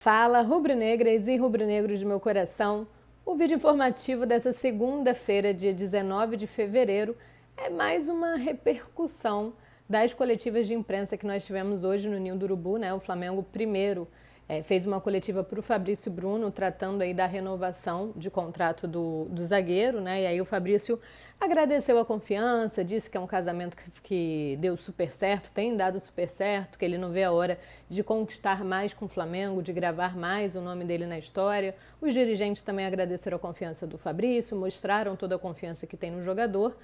Fala, rubro-negras e rubro-negros do meu coração. O vídeo informativo dessa segunda-feira, dia 19 de fevereiro, é mais uma repercussão das coletivas de imprensa que nós tivemos hoje no Ninho do Urubu, né? O Flamengo primeiro fez uma coletiva para o Fabrício Bruno, tratando aí da renovação de contrato do zagueiro, né? E aí o Fabrício agradeceu a confiança, disse que é um casamento que deu super certo, tem dado super certo, que ele não vê a hora de conquistar mais com o Flamengo, de gravar mais o nome dele na história. Os dirigentes também agradeceram a confiança do Fabrício, mostraram toda a confiança que tem no jogador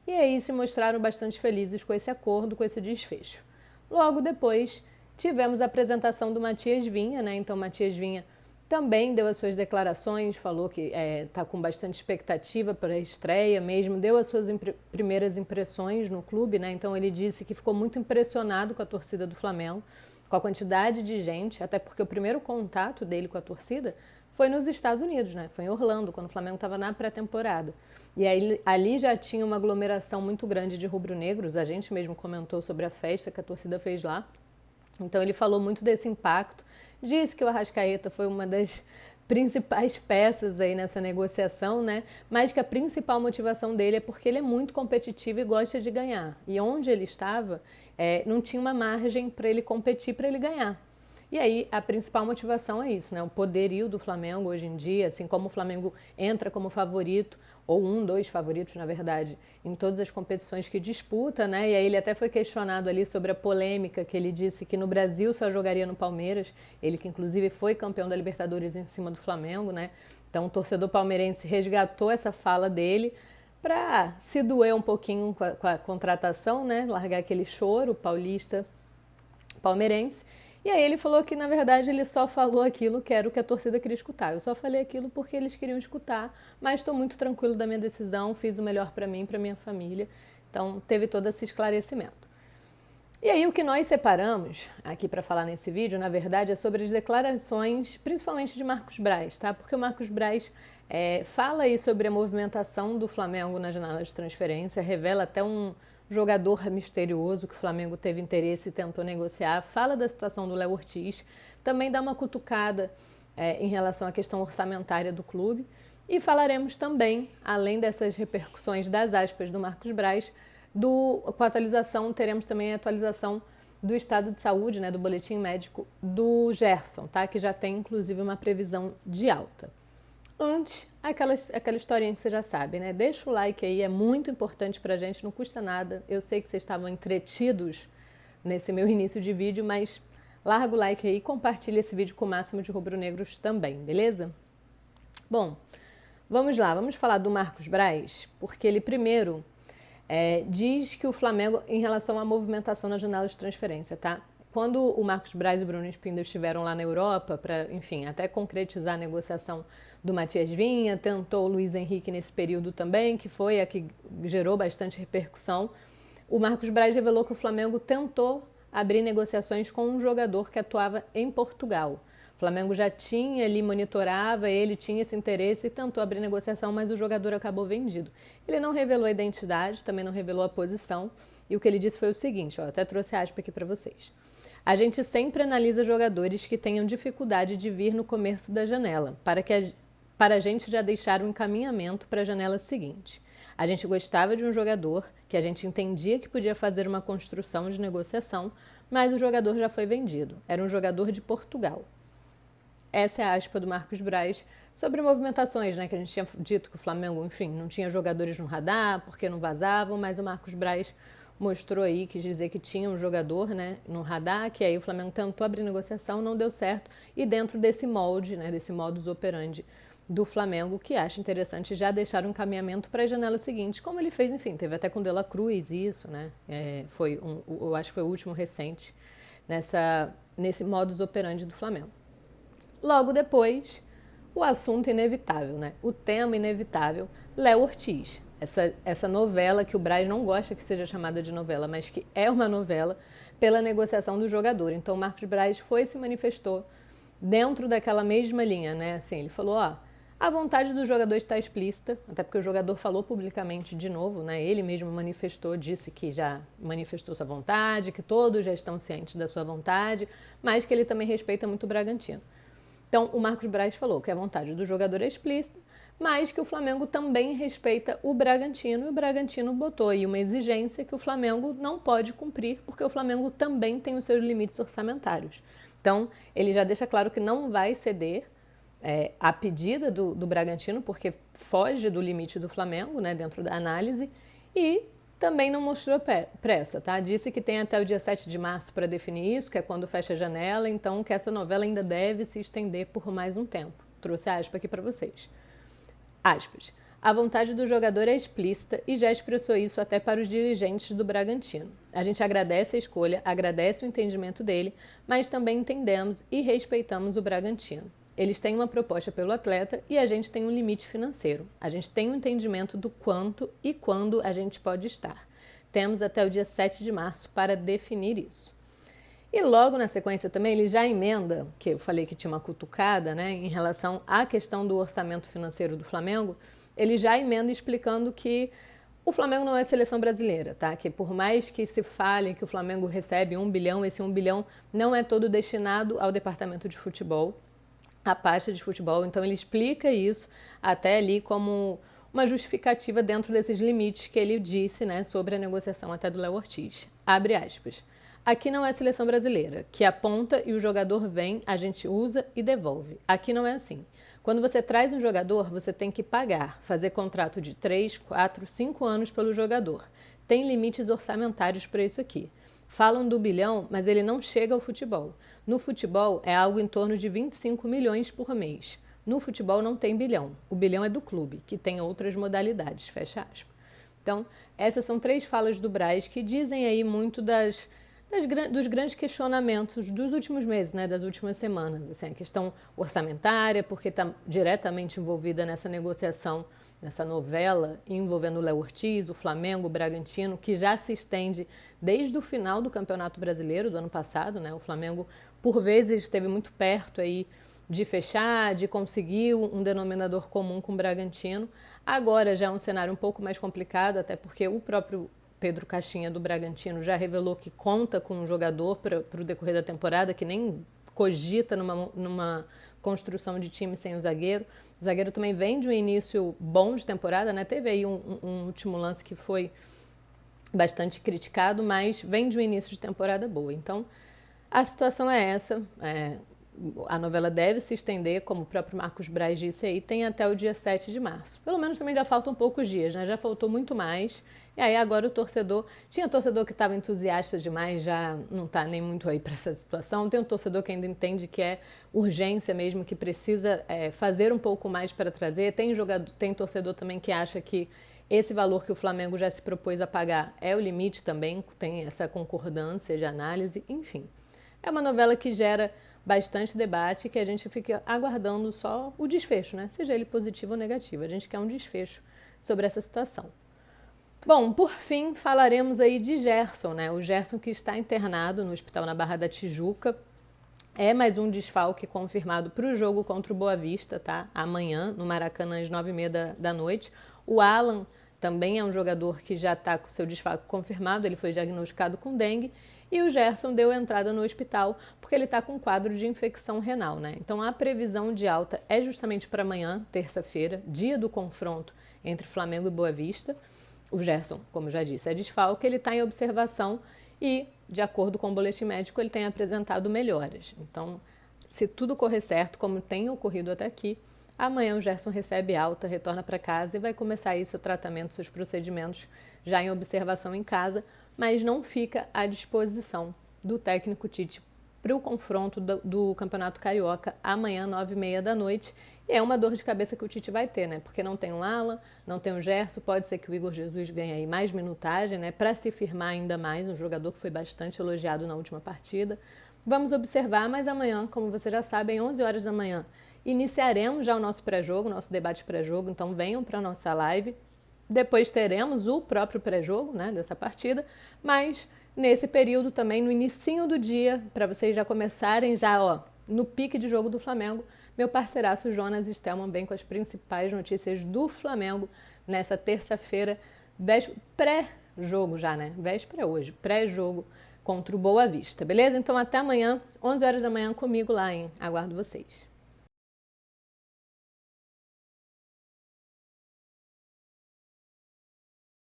e aí se mostraram bastante felizes com esse acordo, com esse desfecho. Logo depois, tivemos a apresentação do Matias Vinha, né? Então, Matias Vinha também deu as suas declarações, falou que está com bastante expectativa para a estreia mesmo, deu as suas primeiras impressões no clube, né? Então, ele disse que ficou muito impressionado com a torcida do Flamengo, com a quantidade de gente, até porque o primeiro contato dele com a torcida foi nos Estados Unidos, né? Foi em Orlando, quando o Flamengo estava na pré-temporada. E aí, ali já tinha uma aglomeração muito grande de rubro-negros, a gente mesmo comentou sobre a festa que a torcida fez lá. Então ele falou muito desse impacto, disse que o Arrascaeta foi uma das principais peças aí nessa negociação, né? Mas que a principal motivação dele é porque ele é muito competitivo e gosta de ganhar. E onde ele estava, não tinha uma margem para ele competir, para ele ganhar. E aí a principal motivação é isso, né? O poderio do Flamengo hoje em dia, assim como o Flamengo entra como favorito, ou dois favoritos, na verdade, em todas as competições que disputa, né? E aí ele até foi questionado ali sobre a polêmica que ele disse que no Brasil só jogaria no Palmeiras, ele que inclusive foi campeão da Libertadores em cima do Flamengo, né? Então o torcedor palmeirense resgatou essa fala dele para se doer um pouquinho com a contratação, né? Largar aquele choro paulista palmeirense. E aí ele falou que, na verdade, ele só falou aquilo que era o que a torcida queria escutar. Eu só falei aquilo porque eles queriam escutar, mas estou muito tranquilo da minha decisão, fiz o melhor para mim e para minha família. Então, teve todo esse esclarecimento. E aí o que nós separamos aqui para falar nesse vídeo, na verdade, é sobre as declarações, principalmente de Marcos Braz, tá? Porque o Marcos Braz fala aí sobre a movimentação do Flamengo na janela de transferência, revela até um jogador misterioso que o Flamengo teve interesse e tentou negociar, fala da situação do Léo Ortiz, também dá uma cutucada em relação à questão orçamentária do clube e falaremos também, além dessas repercussões das aspas do Marcos Braz, com a atualização, teremos também a atualização do estado de saúde, né, do boletim médico do Gerson, tá? Que já tem inclusive uma previsão de alta. Antes, aquela historinha que você já sabe, né? Deixa o like aí, é muito importante pra gente, não custa nada. Eu sei que vocês estavam entretidos nesse meu início de vídeo, mas larga o like aí e compartilha esse vídeo com o máximo de rubro-negros também, beleza? Bom, vamos lá, vamos falar do Marcos Braz, porque ele primeiro diz que o Flamengo, em relação à movimentação na janela de transferência, tá? Quando o Marcos Braz e o Bruno Spindel estiveram lá na Europa para, enfim, até concretizar a negociação do Matias Vinha, tentou o Luiz Henrique nesse período também, que foi a que gerou bastante repercussão. O Marcos Braz revelou que o Flamengo tentou abrir negociações com um jogador que atuava em Portugal. O Flamengo já tinha ali, monitorava, ele tinha esse interesse e tentou abrir negociação, mas o jogador acabou vendido. Ele não revelou a identidade, também não revelou a posição, e o que ele disse foi o seguinte, até trouxe aspa aqui para vocês. A gente sempre analisa jogadores que tenham dificuldade de vir no começo da janela, para a gente já deixar um encaminhamento para a janela seguinte. A gente gostava de um jogador que a gente entendia que podia fazer uma construção de negociação, mas o jogador já foi vendido. Era um jogador de Portugal. Essa é a aspa do Marcos Braz sobre movimentações, né? Que a gente tinha dito que o Flamengo, enfim, não tinha jogadores no radar, porque não vazavam, mas o Marcos Braz mostrou aí, quis dizer que tinha um jogador, né, no radar, que aí o Flamengo tentou abrir negociação, não deu certo, e dentro desse molde, né, desse modus operandi do Flamengo, que acha interessante já deixar um encaminhamento para a janela seguinte, como ele fez, enfim, teve até com o De La Cruz isso, né, eu acho que foi o último recente, nesse modus operandi do Flamengo. Logo depois, o assunto inevitável, né, o tema inevitável, Léo Ortiz. Essa novela que o Braz não gosta que seja chamada de novela, mas que é uma novela pela negociação do jogador. Então, o Marcos Braz se manifestou dentro daquela mesma linha, né? Assim, ele falou, a vontade do jogador está explícita, até porque o jogador falou publicamente de novo, né? Ele mesmo manifestou, disse que já manifestou sua vontade, que todos já estão cientes da sua vontade, mas que ele também respeita muito o Bragantino. Então, o Marcos Braz falou que a vontade do jogador é explícita, mas que o Flamengo também respeita o Bragantino, e o Bragantino botou aí uma exigência que o Flamengo não pode cumprir, porque o Flamengo também tem os seus limites orçamentários. Então, ele já deixa claro que não vai ceder a pedida do Bragantino, porque foge do limite do Flamengo, né, dentro da análise, e também não mostrou pressa, tá? Disse que tem até o dia 7 de março para definir isso, que é quando fecha a janela, então que essa novela ainda deve se estender por mais um tempo. Trouxe a aspa aqui para vocês. Aspas. A vontade do jogador é explícita e já expressou isso até para os dirigentes do Bragantino. A gente agradece a escolha, agradece o entendimento dele, mas também entendemos e respeitamos o Bragantino. Eles têm uma proposta pelo atleta e a gente tem um limite financeiro. A gente tem um entendimento do quanto e quando a gente pode estar. Temos até o dia 7 de março para definir isso. E logo na sequência também ele já emenda, que eu falei que tinha uma cutucada, né, em relação à questão do orçamento financeiro do Flamengo, ele já emenda explicando que o Flamengo não é seleção brasileira, tá? Que por mais que se fale que o Flamengo recebe 1 bilhão, esse 1 bilhão não é todo destinado ao departamento de futebol, a pasta de futebol, então ele explica isso até ali como uma justificativa dentro desses limites que ele disse, né, sobre a negociação até do Léo Ortiz. Abre aspas. Aqui não é seleção brasileira, que aponta e o jogador vem, a gente usa e devolve. Aqui não é assim. Quando você traz um jogador, você tem que pagar, fazer contrato de 3, 4, 5 anos pelo jogador. Tem limites orçamentários para isso aqui. Falam do bilhão, mas ele não chega ao futebol. No futebol é algo em torno de 25 milhões por mês. No futebol não tem bilhão. O bilhão é do clube, que tem outras modalidades, fecha aspas. Então, essas são 3 falas do Braz que dizem aí muito dos grandes questionamentos dos últimos meses, né, das últimas semanas. Assim, a questão orçamentária, porque está diretamente envolvida nessa negociação, nessa novela envolvendo o Léo Ortiz, o Flamengo, o Bragantino, que já se estende desde o final do Campeonato Brasileiro do ano passado, né? O Flamengo, por vezes, esteve muito perto aí de fechar, de conseguir um denominador comum com o Bragantino. Agora já é um cenário um pouco mais complicado, até porque o próprio Pedro Caixinha do Bragantino já revelou que conta com um jogador para o decorrer da temporada, que nem cogita numa construção de time sem o zagueiro. O zagueiro também vem de um início bom de temporada, né? Teve aí um último lance que foi bastante criticado, mas vem de um início de temporada boa. Então, a situação é essa. A novela deve se estender, como o próprio Marcos Braz disse aí, tem até o dia 7 de março. Pelo menos também já faltam poucos dias, né? Já faltou muito mais. E aí agora o torcedor... Tinha torcedor que estava entusiasta demais, já não está nem muito aí para essa situação. Tem um torcedor que ainda entende que é urgência mesmo, que precisa fazer um pouco mais para trazer. Tem torcedor também que acha que esse valor que o Flamengo já se propôs a pagar é o limite também, tem essa concordância de análise, enfim. É uma novela que gera bastante debate e que a gente fica aguardando só o desfecho, né? Seja ele positivo ou negativo. A gente quer um desfecho sobre essa situação. Bom, por fim, falaremos aí de Gerson, né? O Gerson que está internado no hospital na Barra da Tijuca. É mais um desfalque confirmado para o jogo contra o Boa Vista, tá? Amanhã, no Maracanã, às 9h30 da noite. O Alan também é um jogador que já está com seu desfalque confirmado, ele foi diagnosticado com dengue. E o Gerson deu entrada no hospital porque ele está com um quadro de infecção renal, né? Então a previsão de alta é justamente para amanhã, terça-feira, dia do confronto entre Flamengo e Boa Vista. O Gerson, como já disse, é desfalque, ele está em observação e, de acordo com o boletim médico, ele tem apresentado melhoras. Então, se tudo correr certo, como tem ocorrido até aqui, amanhã o Gerson recebe alta, retorna para casa e vai começar aí seu tratamento, seus procedimentos já em observação em casa, mas não fica à disposição do técnico Tite para o confronto do Campeonato Carioca amanhã, 9h30 da noite. E é uma dor de cabeça que o Tite vai ter, né? Porque não tem um Alan, não tem o Gerson, pode ser que o Igor Jesus ganhe aí mais minutagem, né? Para se firmar ainda mais, um jogador que foi bastante elogiado na última partida. Vamos observar, mas amanhã, como vocês já sabem, 11 horas da manhã, iniciaremos já o nosso pré-jogo, nosso debate pré-jogo, então venham para a nossa live. Depois teremos o próprio pré-jogo, né, dessa partida, mas nesse período também, no inicinho do dia, para vocês já começarem no pique de jogo do Flamengo, meu parceiraço Jonas Stelman vem com as principais notícias do Flamengo nessa terça-feira, pré-jogo já, né? Véspera hoje, pré-jogo contra o Boa Vista, beleza? Então até amanhã, 11 horas da manhã comigo lá, hein? Aguardo vocês.